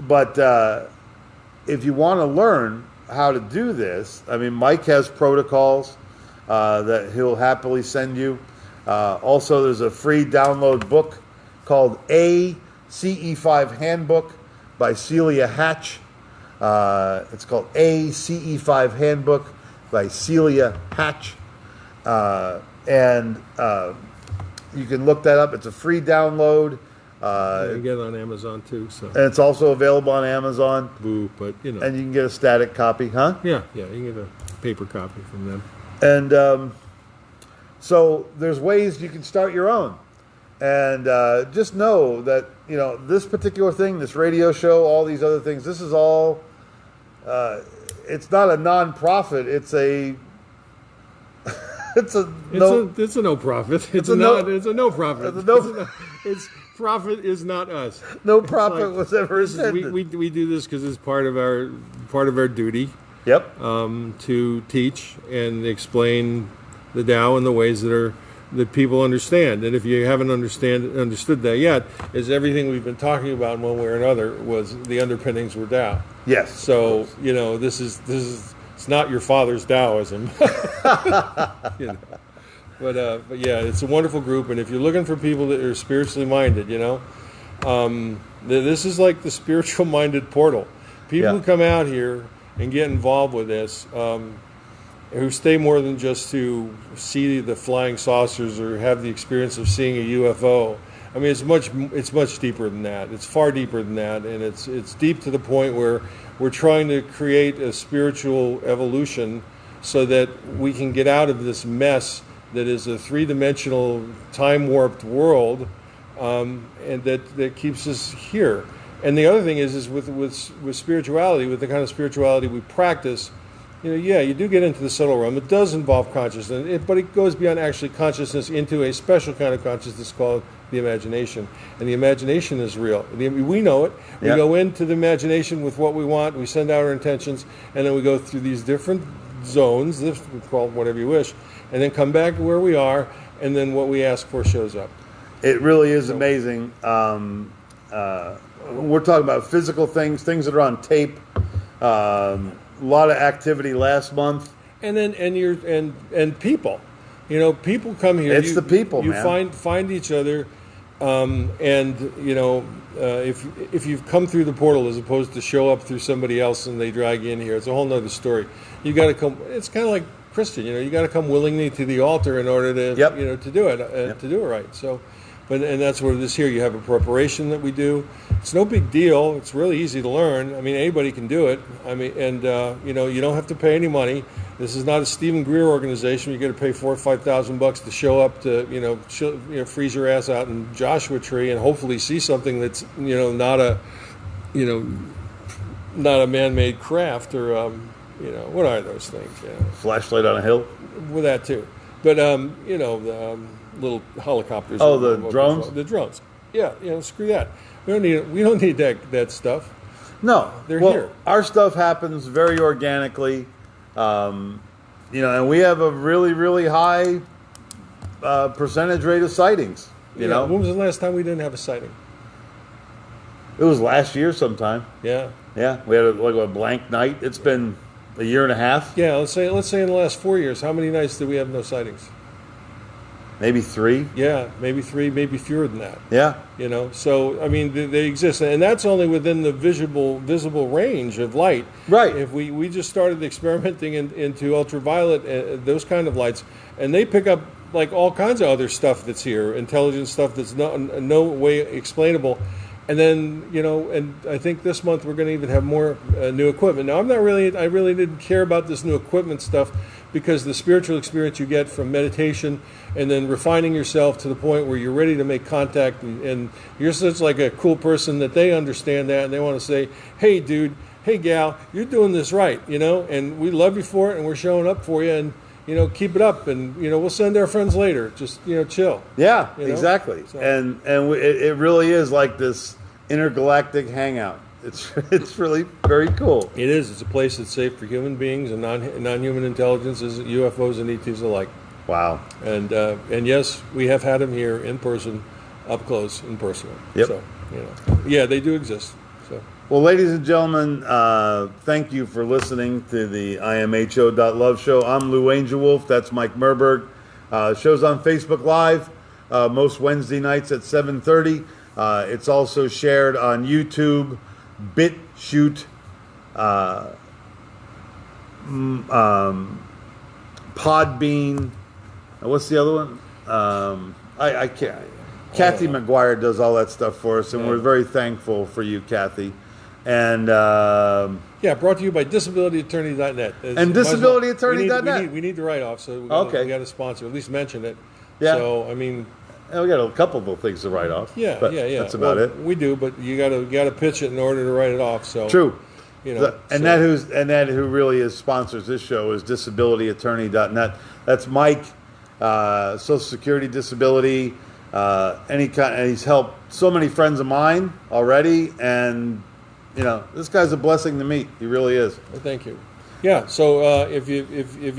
But if you want to learn how to do this, I mean, Mike has protocols that he'll happily send you. Also, there's a free download book called A CE5 Handbook by Celia Hatch. It's called A CE5 Handbook by Celia Hatch. And you can look that up. It's a free download. You can get it on Amazon too. So. And it's also available on Amazon. Boo, but And you can get a static copy, huh? Yeah, you can get a paper copy from them. And so there's ways you can start your own. And just know that, this particular thing, this radio show, all these other things, this is all, it's not a non-profit. It's a, it's a no profit. It's a no profit. It's profit is not us. No profit was ever intended. We do this because it's part of our duty. Yep. To teach and explain the Tao in the ways that people understand. And if you haven't understood that yet, is everything we've been talking about in one way or another was the underpinnings were Tao. Yes. So this is it's not your father's Taoism. But yeah, it's a wonderful group, and if you're looking for people that are spiritually minded, this is like the spiritual minded portal. People who come out here and get involved with this, who stay more than just to see the flying saucers or have the experience of seeing a UFO. I mean, it's much deeper than that. It's far deeper than that, and it's deep to the point where we're trying to create a spiritual evolution so that we can get out of this mess that is a three-dimensional, time-warped world, and that keeps us here. And the other thing is with spirituality, with the kind of spirituality we practice, you do get into the subtle realm. It does involve consciousness, but it goes beyond actually consciousness into a special kind of consciousness called the imagination. And the imagination is real. We know it. We go into the imagination with what we want. We send out our intentions, and then we go through these different zones, we call it whatever you wish, and then come back to where we are, and then what we ask for shows up. It really is amazing. We're talking about physical things that are on tape. A lot of activity last month, and then and people, people come here. It's the people, man. You find each other, if you've come through the portal as opposed to show up through somebody else and they drag you in here, it's a whole nother story. You got to come. It's kind of like Christian, you got to come willingly to the altar in order to to do it, to do it right. So. And that's what it is here. You have a preparation that we do. It's no big deal. It's really easy to learn. I mean, anybody can do it. I mean, and you don't have to pay any money. This is not a Stephen Greer organization. You got to pay $4,000 or $5,000 to show up to freeze your ass out in Joshua Tree and hopefully see something that's not a man-made craft or what are those things? Flashlight on a hill. With that too, but little helicopters. Oh, the drones? The drones. Yeah, screw that. We don't need that stuff. No. They're here. Our stuff happens very organically. And we have a really, really high percentage rate of sightings. You know? When was the last time we didn't have a sighting? It was last year sometime. Yeah. Yeah. We had a blank night. It's been a year and a half. Yeah, let's say in the last 4 years, how many nights did we have no sightings? Maybe 3. Yeah, maybe 3, maybe fewer than that. Yeah. So I mean, they exist, and that's only within the visible range of light. Right. If we just started experimenting into ultraviolet, those kind of lights, and they pick up like all kinds of other stuff that's here, intelligent stuff that's no way explainable. And then, and I think this month we're going to even have more new equipment. Now, I really didn't care about this new equipment stuff because the spiritual experience you get from meditation and then refining yourself to the point where you're ready to make contact, and you're such like a cool person that they understand that and they want to say, hey dude, hey gal, you're doing this right, and we love you for it, and we're showing up for you, and keep it up, and we'll send our friends later. Just chill. Yeah, exactly. So. And it really is like this intergalactic hangout. It's really very cool. It is. It's a place that's safe for human beings and non-human intelligences, UFOs and ETs alike. Wow. And yes, we have had them here in person, up close and personal. Yep. So yeah, they do exist. So. Well, ladies and gentlemen, thank you for listening to the imho.love show. I'm Lou Angelwolf. That's Mike Murburg. Show's on Facebook Live most Wednesday nights at 7:30. It's also shared on YouTube, BitChute, Podbean. What's the other one? I can't. Kathy McGuire does all that stuff for us, and we're very thankful for you, Kathy. And brought to you by DisabilityAttorney.net. And DisabilityAttorney.net. We need the write-off, so we got to sponsor, at least mention it. Yeah. So we got a couple of things to write off. Yeah. That's about it. We do, but you got to pitch it in order to write it off. So true. That who really sponsors this show is DisabilityAttorney.net. That's Mike, Social Security disability, any kind, and he's helped so many friends of mine already, and this guy's a blessing to meet. He really is. Well, thank you. Yeah. So if you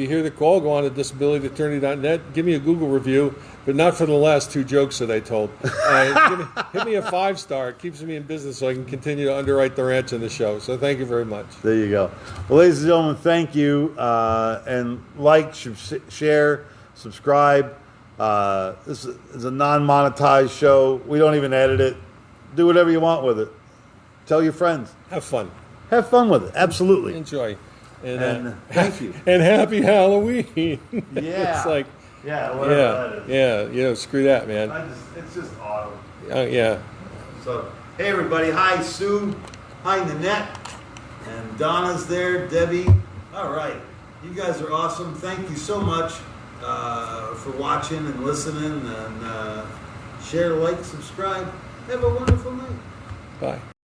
hear the call, go on to DisabilityAttorney.net. Give me a Google review, but not for the last 2 jokes that I told. Hit me a 5-star. It keeps me in business so I can continue to underwrite the ranch in the show. So thank you very much. There you go. Well, ladies and gentlemen, thank you. And like, share, subscribe. This is a non-monetized show. We don't even edit it. Do whatever you want with it. Tell your friends. Have fun. Have fun with it. Absolutely. Enjoy. And thank you. And happy Halloween. Yeah. It's like, whatever that is. Yeah, screw that, man. It's just autumn. Yeah. So, hey everybody. Hi, Sue. Hi, Nanette. And Donna's there. Debbie. All right. You guys are awesome. Thank you so much for watching and listening. And share, like, subscribe. Have a wonderful night. Bye.